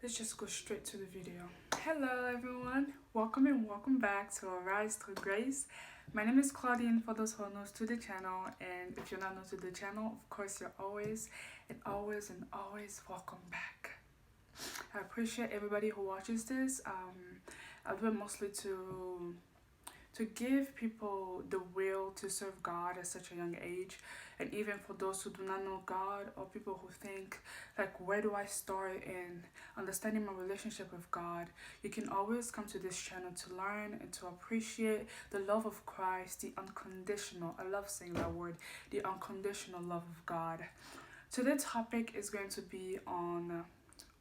Let's just go straight to the video. Hello everyone, welcome and welcome back to Arise Through Grace. My name is Claudine for those who are new to the channel, and if you're not new to the channel, of course you're always welcome back. I appreciate everybody who watches this. I do it mostly to give people the will to serve God at such a young age, and even for those who do not know God, or people who think like, where do I start in understanding my relationship with God? You can always come to this channel to learn and to appreciate the love of Christ, the unconditional, I love saying that word, the unconditional love of God. Today's topic is going to be on,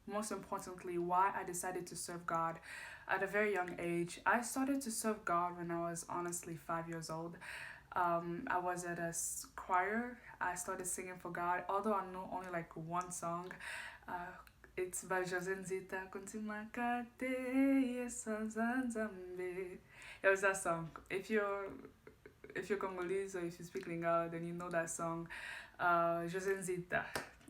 most importantly, why I decided to serve God at a very young age. I started to serve God when I was honestly 5 years old. I was at a choir. I started singing for God, although I know only like one song. It's by José Nzita. It was that song. If you're Congolese or if you speak Lingala, then you know that song. José Nzita.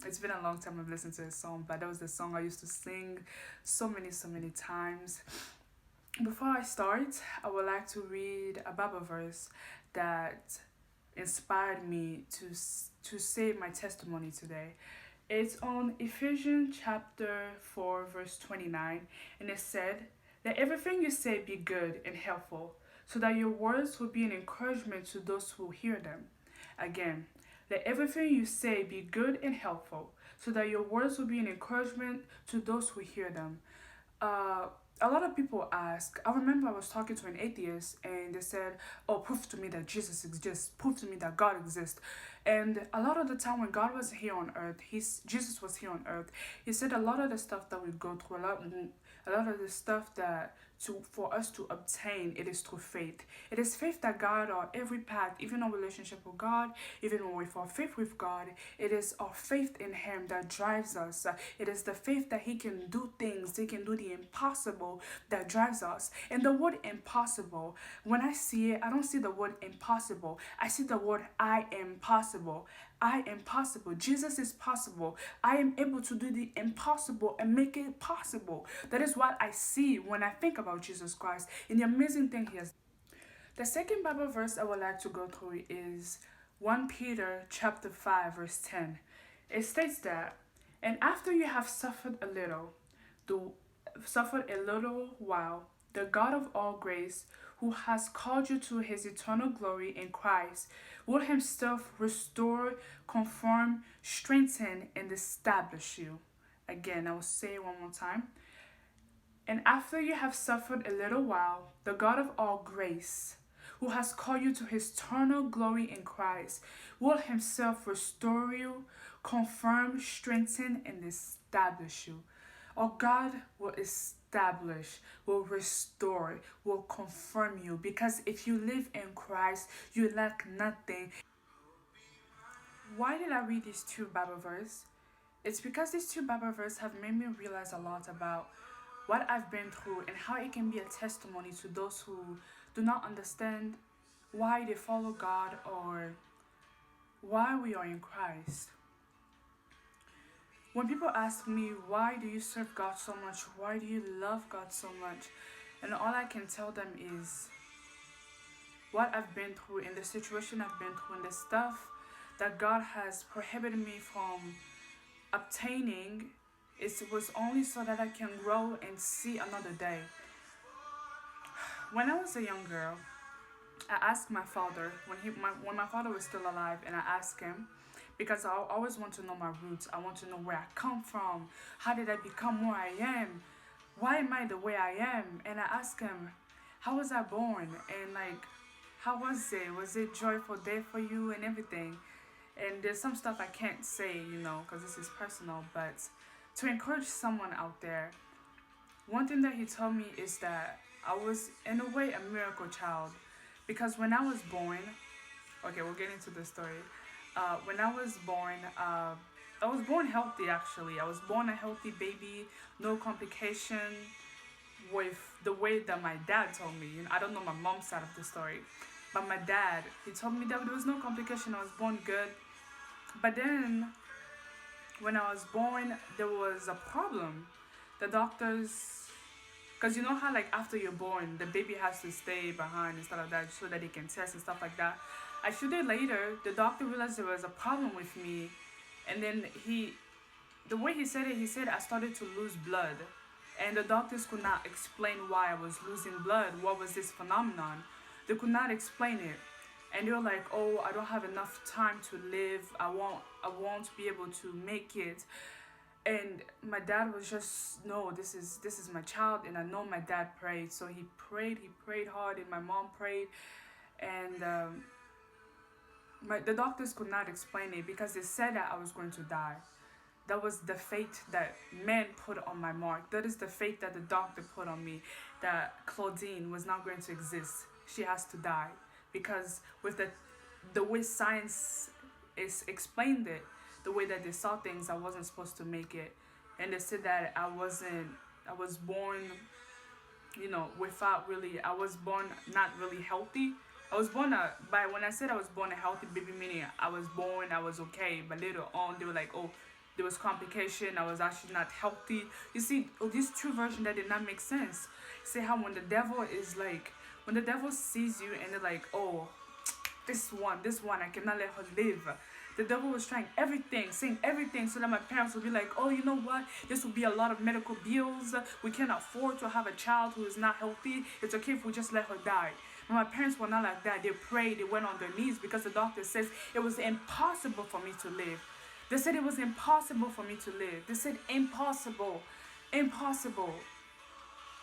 It's been a long time I've listened to his song, but that was the song I used to sing so many times. Before I start, I would like to read a Bible verse that inspired me to say my testimony today. It's on Ephesians chapter 4 verse 29, and it said, "Let everything you say be good and helpful, so that your words will be an encouragement to those who hear them." Again, let everything you say be good and helpful, so that your words will be an encouragement to those who hear them. A lot of people ask, I remember I was talking to an atheist and they said, "Oh, prove to me that Jesus exists, prove to me that God exists." And a lot of the time when God was here on earth, Jesus was here on earth, he said a lot of the stuff that we go through, a lot of the stuff that for us to obtain, it is through faith. It is faith that guides our every path, even our relationship with God, even when we fall faith with God. It is our faith in Him that drives us. It is the faith that He can do things, He can do the impossible that drives us. And the word impossible, when I see it, I don't see the word impossible. I see the word I am possible. I am possible. Jesus is possible. I am able to do the impossible and make it possible. That is what I see when I think about Jesus Christ and the amazing thing He has. The second Bible verse I would like to go through is 1 Peter chapter 5 verse 10. It states that, "And after you have suffered a little while, the God of all grace, who has called you to His eternal glory in Christ, will Himself restore, confirm, strengthen, and establish you." Again, I will say it one more time. "And after you have suffered a little while, the God of all grace, who has called you to His eternal glory in Christ, will Himself restore you, confirm, strengthen, and establish you." Or God will establish, will restore, will confirm you. Because if you live in Christ, you lack nothing. Why did I read these two Bible verses? It's because these two Bible verses have made me realize a lot about what I've been through and how it can be a testimony to those who do not understand why they follow God or why we are in Christ. When people ask me, "Why do you serve God so much? Why do you love God so much?" And all I can tell them is what I've been through and the situation I've been through and the stuff that God has prohibited me from obtaining. It was only so that I can grow and see another day. When I was a young girl, I asked my father, when my father was still alive, and I asked him, because I always want to know my roots. I want to know where I come from. How did I become who I am? Why am I the way I am? And I asked him, how was I born? And like, how was it? Was it joyful day for you and everything? And there's some stuff I can't say, because this is personal, but to encourage someone out there, one thing that he told me is that I was, in a way, a miracle child. Because when I was born, okay, we'll get into the story. When I was born healthy actually. I was born a healthy baby, no complication with the way that my dad told me. I don't know my mom's side of the story. But my dad, he told me that there was no complication. I was born good. But then, when I was born, there was a problem. The doctors, because you know how like after you're born, the baby has to stay behind and stuff like that so that they can test and stuff like that. A few days later, the doctor realized there was a problem with me, and then the way he said it, he said I started to lose blood, and the doctors could not explain why I was losing blood. What was this phenomenon? They could not explain it, and they were like, "Oh, I don't have enough time to live. I won't be able to make it." And my dad was just, no, this is my child, and I know my dad prayed, so he prayed hard, and my mom prayed, and the doctors could not explain it because they said that I was going to die. That was the fate that men put on my mark. That is the fate that the doctor put on me, that Claudine was not going to exist. She has to die. Because with the way science is explained it, the way that they saw things, I wasn't supposed to make it. And they said that I was born, I was born not really healthy. I was born when I said I was born a healthy baby, meaning I was okay. But later on, they were like, oh, there was complication. I was actually not healthy. You see, these two versions that did not make sense. See how when the devil sees you and they're like, oh, this one, I cannot let her live. The devil was trying everything, saying everything, so that my parents would be like, oh, you know what? This will be a lot of medical bills. We can't afford to have a child who is not healthy. It's okay if we just let her die. But my parents were not like that. They prayed, they went on their knees because the doctor says it was impossible for me to live. They said it was impossible for me to live. They said impossible. Impossible.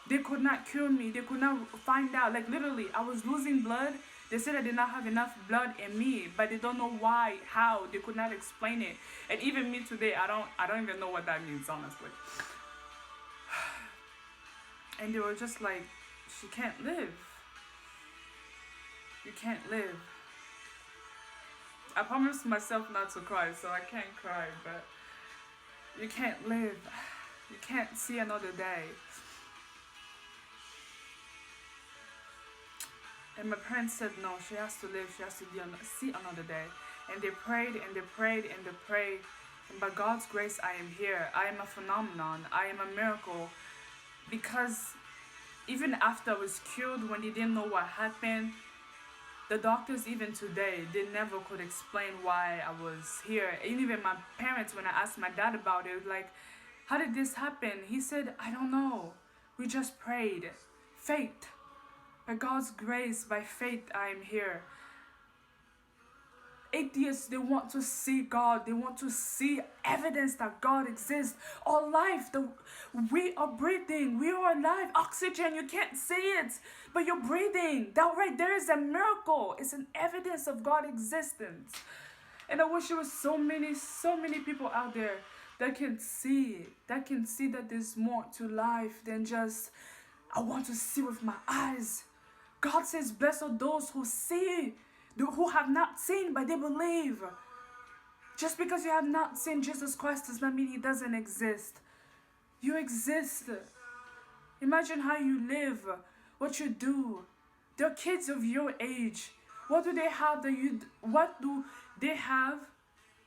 They could not cure me. They could not find out. Like literally, I was losing blood. They said I did not have enough blood in me, but they don't know why, how. They could not explain it. And even me today, I don't even know what that means, honestly. And they were just like, she can't live. You can't live. I promised myself not to cry, so I can't cry, but you can't live. You can't see another day. And my parents said, no, she has to live, she has to see another day. And they prayed, and they prayed, and they prayed. And by God's grace, I am here. I am a phenomenon. I am a miracle. Because even after I was cured, when they didn't know what happened, the doctors, even today, they never could explain why I was here. And even my parents, when I asked my dad about it, like, how did this happen? He said, I don't know. We just prayed. Faith. By God's grace, by faith, I am here. Atheists, they want to see God. They want to see evidence that God exists. Our life, we are breathing. We are alive. Oxygen, you can't see it, but you're breathing. That right there is a miracle. It's an evidence of God's existence. And I wish there was so many people out there that can see it, that can see that there's more to life than just, I want to see with my eyes. God says, blessed are those who see, who have not seen, but they believe. Just because you have not seen Jesus Christ does not mean he doesn't exist. You exist. Imagine how you live, what you do. There are kids of your age. What do they have what do they have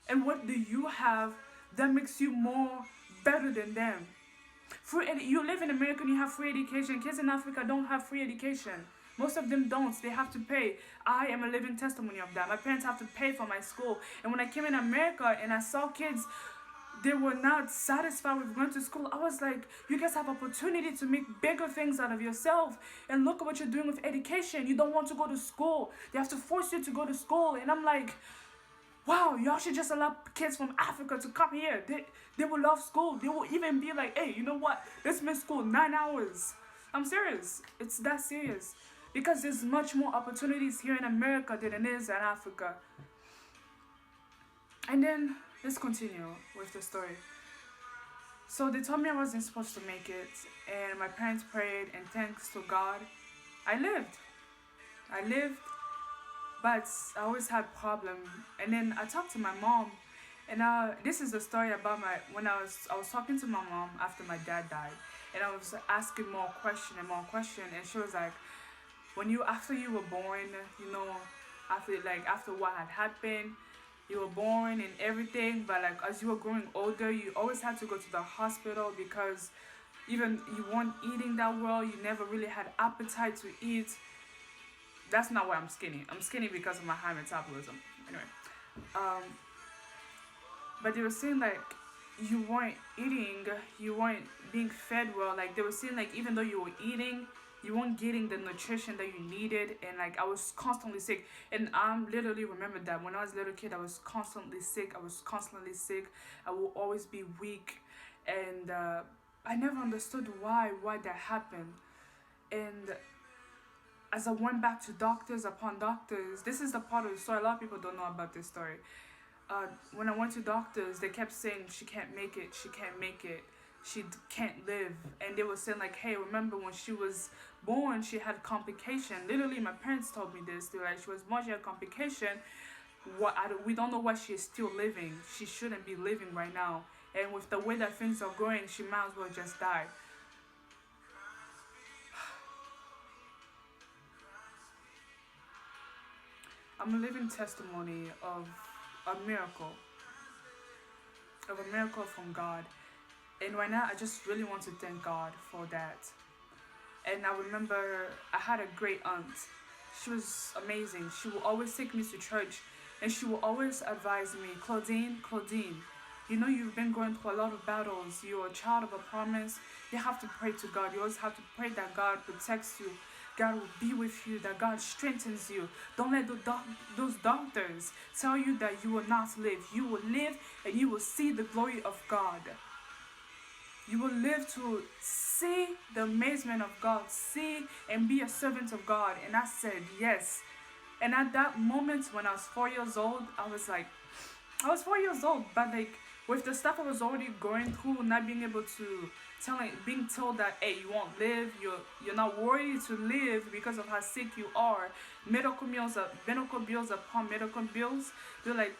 and what do you have that makes you more better than them? You live in America and you have free education. Kids in Africa don't have free education. Most of them don't. They have to pay. I am a living testimony of that. My parents have to pay for my school. And when I came in America and I saw kids, they were not satisfied with going to school. I was like, you guys have opportunity to make bigger things out of yourself. And look at what you're doing with education. You don't want to go to school. They have to force you to go to school. And I'm like, wow, y'all should just allow kids from Africa to come here. They will love school. They will even be like, hey, you know what? Let's make school 9 hours. I'm serious. It's that serious. Because there's much more opportunities here in America than it is in Africa. And then, let's continue with the story. So they told me I wasn't supposed to make it. And my parents prayed, and thanks to God, I lived. But I always had problems. And then I talked to my mom. And this is the story about when I was talking to my mom after my dad died. And I was asking more question. And she was like, after you were born, after what had happened, you were born and everything, but like as you were growing older, you always had to go to the hospital because even you weren't eating that well, you never really had appetite to eat. That's not why I'm skinny. I'm skinny because of my high metabolism. Anyway, um, but they were saying like you weren't eating, you weren't being fed well. Like they were saying like even though you were eating, you weren't getting the nutrition that you needed, and like I was constantly sick. And I literally remember that when I was a little kid, I was constantly sick. I was constantly sick. I will always be weak, and I never understood why that happened. And as I went back to doctors upon doctors, this is the part of the story a lot of people don't know about this story. When I went to doctors, they kept saying she can't make it, she can't make it, can't live, and they were saying like, hey, remember when she was born, she had complication. Literally, my parents told me this. They were like, she was born, she had complication. We don't know why she is still living. She shouldn't be living right now. And with the way that things are going, she might as well just die. I'm a living testimony of a miracle from God. And right now, I just really want to thank God for that. And I remember I had a great aunt. She was amazing. She would always take me to church, and she would always advise me, Claudine, you know you've been going through a lot of battles. You're a child of a promise. You have to pray to God. You always have to pray that God protects you. God will be with you, that God strengthens you. Don't let those doctors tell you that you will not live. You will live and you will see the glory of God. You will live to see the amazement of God, see and be a servant of God. And I said, yes. And at that moment when I was 4 years old, I was 4 years old, but like with the stuff I was already going through, not being able to being told that hey, you won't live, you're not worthy to live because of how sick you are. Medical bills upon medical bills. They're like,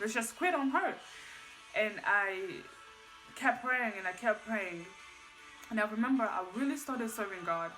let's just quit on her. And I kept praying and I kept praying. And I remember I really started serving God.